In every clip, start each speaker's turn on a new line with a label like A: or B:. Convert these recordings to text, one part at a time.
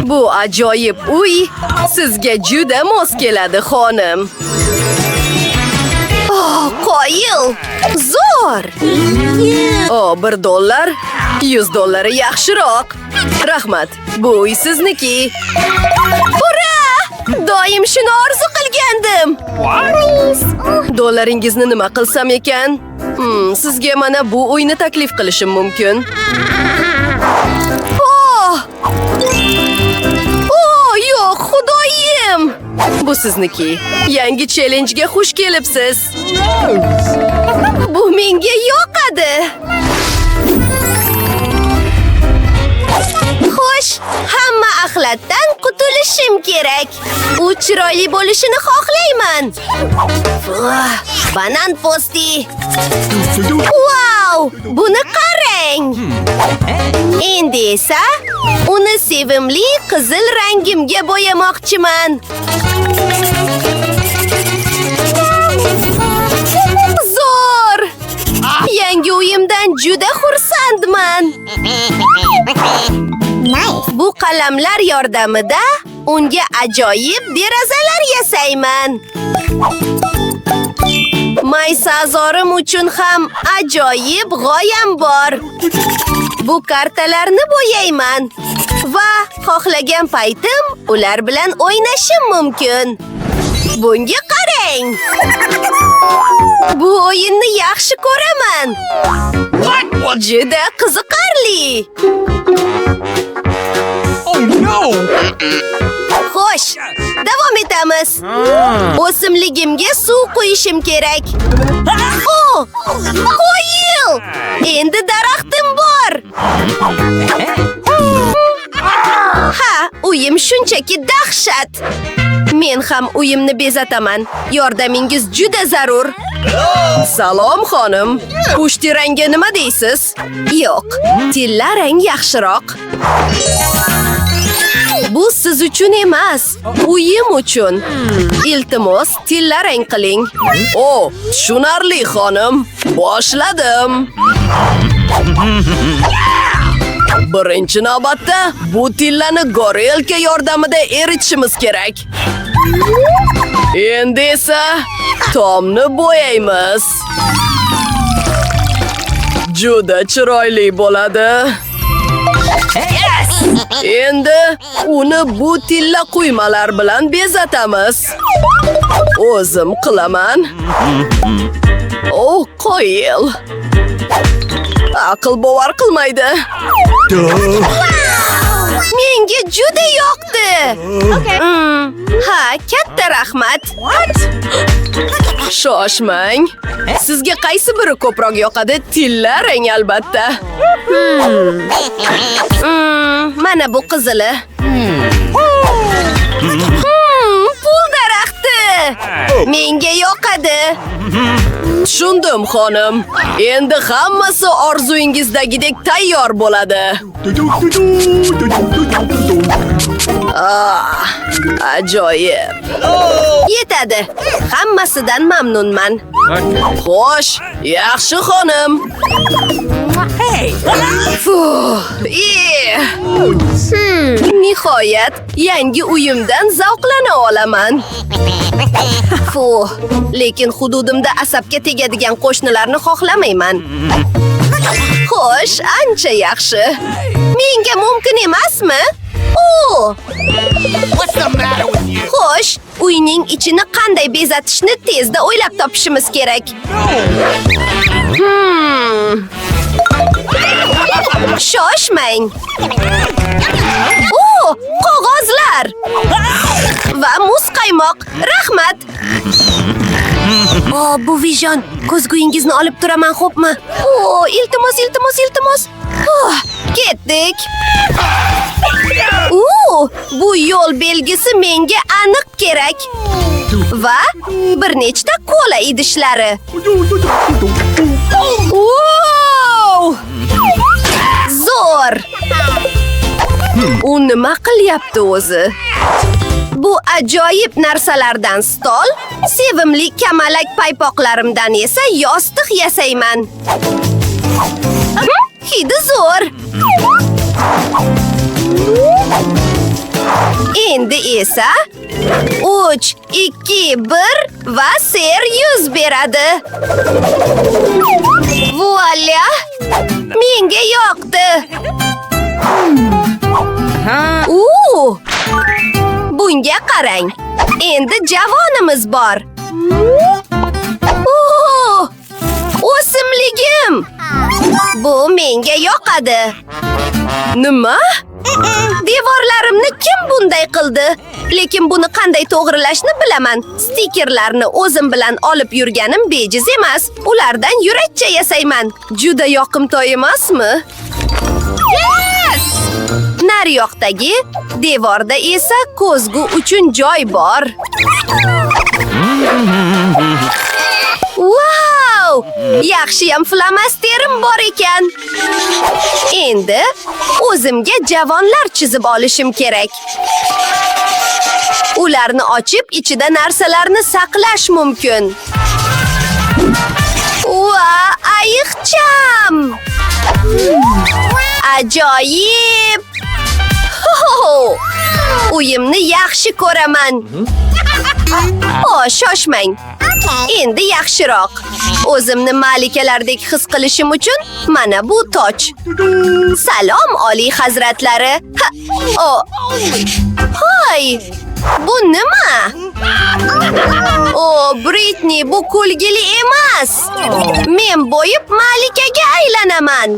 A: Bu ajoyib uy sizga juda mos keladi, xonim. Qoyil! Zo'r! $1, $100 yaxshiroq. Rahmat, bu uy sizniki. Ura! Doim shuni orzu qilgandim. Dollaringizni nima qilsam ekan? Sizga mana bu uyni taklif qilishim mumkin. Yo'q, xudoyim. Bu sizniki. Yangi challenjga xush kelibsiz. Bu menga yoqadi. Xo'sh, hamma axlatdan qutulishim kerak. U chiroyli bo'lishini xohlayman. Banan po'sti. Wow! Buni qarang. Endi esa uni sevimli qizil rangimga bo'yamoqchiman. Zo'r! Yangi uyimdan juda xursandman. Bu qalamlar yordamida unga ajoyib derazalar yasayman. Maysazorim uchun ham ajoyib g'oyam bor. Bu kartalarni bo'yayman va xohlagan paytim ular bilan o'ynashim mumkin. Bunga qarang. Bu o'yinni yaxshi ko'raman. Juda qiziqarli. Xo'sh, davom etamiz. O'simligimga suv quyishim kerak. Qo'yil! Endi daraxtim bor. Uyim shunchaki dahshat. Men ham uyimni bezataman. Yordamingiz juda zarur. Salom, xonim. Pushti rangga nima deysiz? Yo'q, tilla rang yaxshiroq. Bu siz uchun emas, uyim uchun. Iltimos, tilla rang qiling. Tushunarli, xonim. Boshladim. Birinchi navbatda bu tillani gorelka yordamida eritishimiz kerak. Endi esa tomni bo'yaymiz. Juda chiroyli bo'ladi. Endi uni bu tilla quymalar bilan bezatamiz. O'zim qilaman. Qo'yil. Aql bovar qilmaydi. Menga juda yoqdi. Katta rahmat. Shoshmang. Sizga qaysi biri ko'proq yoqadi? Tilla rang albatta. Mana bu qizili. Pul daraxti. Menga yoqadi. Tushundim, xonim. Endi hammasi orzuyingizdagidek tayyor bo'ladi. Ajoyib. Yetadi. Hammasidan mamnunman. Xo'sh, yaxshi, xonim. Nihoyat yangi uyimdan zavqlana olaman. Lekin hududimda asabga tegadigan qo'shnilarni xohlamayman. Xo'sh, ancha yaxshi. Menga mumkin emasmi? Xo'sh, uyning ichini qanday bezatishni tezda o'ylab topishimiz kerak. Shoshmang. Qog'ozlar va muz qaymoq. Rahmat. Bu vijon. Ko'zguyingizni olib turaman, xo'pmi? Iltimos. Ketdik. Bu yo'l belgisi menga aniq kerak. Va bir nechta kola idishlari. Zo'r. U nima qilyapti o'zi? Bu ajoyib narsalardan stol, sevimli kamalak paypoqlarimdan esa yostiq yasayman. Hidi zo'r. Endi esa 3, 2, 1 va ser yuz beradi. Voila! Menga yoqdi. Bunga qarang. Endi javonimiz bor. O'simligim. Bu menga yoqadi. Nima? Devorlarimni kim bunday qildi? Lekin buni qanday to'g'rilashni bilaman. Stikerlarni o'zim bilan olib yurganim bejiz emas. Ulardan yurakcha yasayman. Juda yoqimtoy emasmi? Naryoqdagi devorda esa ko'zgu uchun joy bor. Wow! Yaxshiyam flomasterim bor ekan. Endi o'zimga javonlar chizib olishim kerak. Ularni ochib, ichida narsalarni saqlash mumkin. Va ayiqcham! Ajoyib! Uyimni yaxshi ko'raman. Shoshmang. Endi yaxshiroq. O'zimni malikalardek his qilishim uchun mana bu toj. Salom oliy hazratlari. Hoy! Bu nima? Britni, bu kulgili emas. Men bo'yib malikaga aylanaman.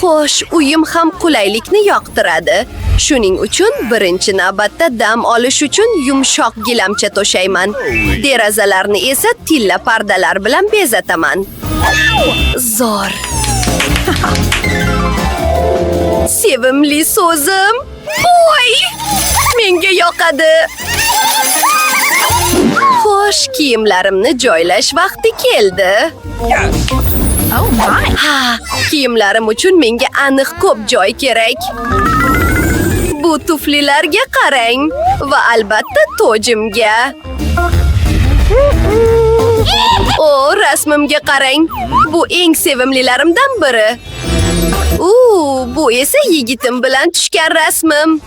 A: Xo'sh, uyim ham qulaylikni yoqtiradi. Shuning uchun birinchi navbatda dam olish uchun yumshoq gilamcha to'shayman. Derazalarni esa tilla pardalar bilan bezataman. Zo'r. Sevimli so'zim. Voy! Menga yoqadi. Xo'sh, kiyimlarimni joylash vaqti keldi. Kiyimlarim uchun menga aniq ko'p joy kerak. Bu tuflilarga qarang va albatta tojimga. Rasmimga qarang. Bu eng sevimlilarimdan biri. Bu esa yigitim bilan tushgan rasmim.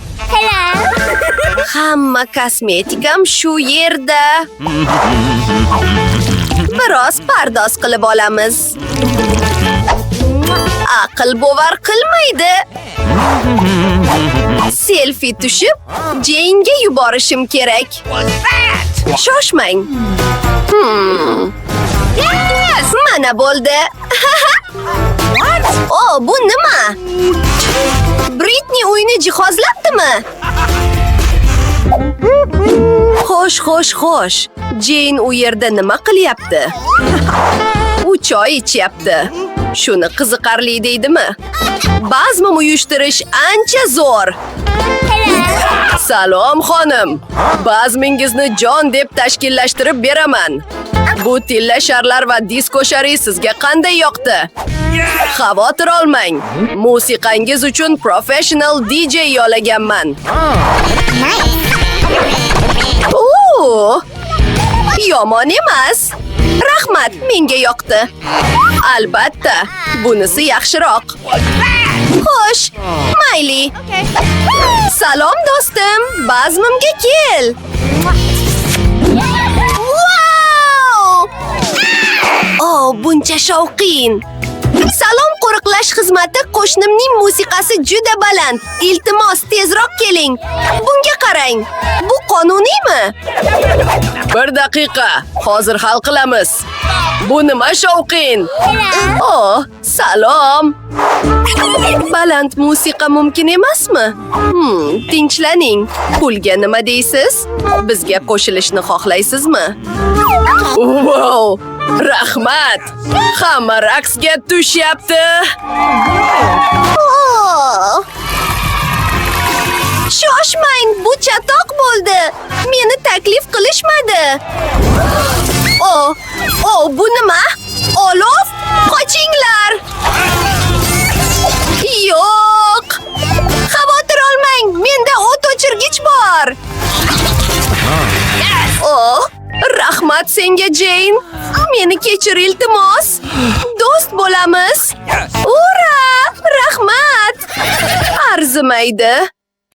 A: Hamma kosmetikam shu yerda. Biroz pardoz qilib olamiz. Aql bovar qilmaydi. Selfie tushib, Jane'ga yuborishim kerak. Shoshmang. Mana bo'ldi. Bu nima? Britni uyni jihozlabdimi? Xo'sh. Jane u yerda nima qilyapti? U choy ichyapti. Shuni qiziqarli deydimi? Bazm uyushtirish ancha zo'r. Salom xonim. Bazmingizni jon deb tashkillashtirib beraman. Bu tilla sharlar va disko shari sizga qanday yoqdi? Xavotir olmang. Musiqangiz uchun professional DJ yollaganman. Yomon emas. Rahmat, menga yoqdi. Albatta, bunisi yaxshiroq. Xo'sh, mayli. Salom do'stim, bazmimga kel. Buncha shovqin. Salom qo'riqlash xizmati, qo'shnimning musiqasi juda baland. Iltimos, tezroq keling. Bunga qarang. Bu qonuniymi? 1 daqiqa. Hozir hal qilamiz. Bu nima shovqin? Salom. Baland musiqa mumkin emasmi? Tinchlaning. Pulga nima deysiz? Bizga qo'shilishni xohlaysizmi? Wow! Rahmat! Hamma raqsga tushyapti. Shoshmang, bu chatoq bo'ldi. Meni taklif qilishmadi. Bu nima? Olov? Qochinglar! Yo'q! Xavotir olmang, menda o't o'chirgich bor. Rahmat senga, Jane. Meni kechir iltimos. Do'st bo'lamiz. Ura! Rahmat! Arzimaydi.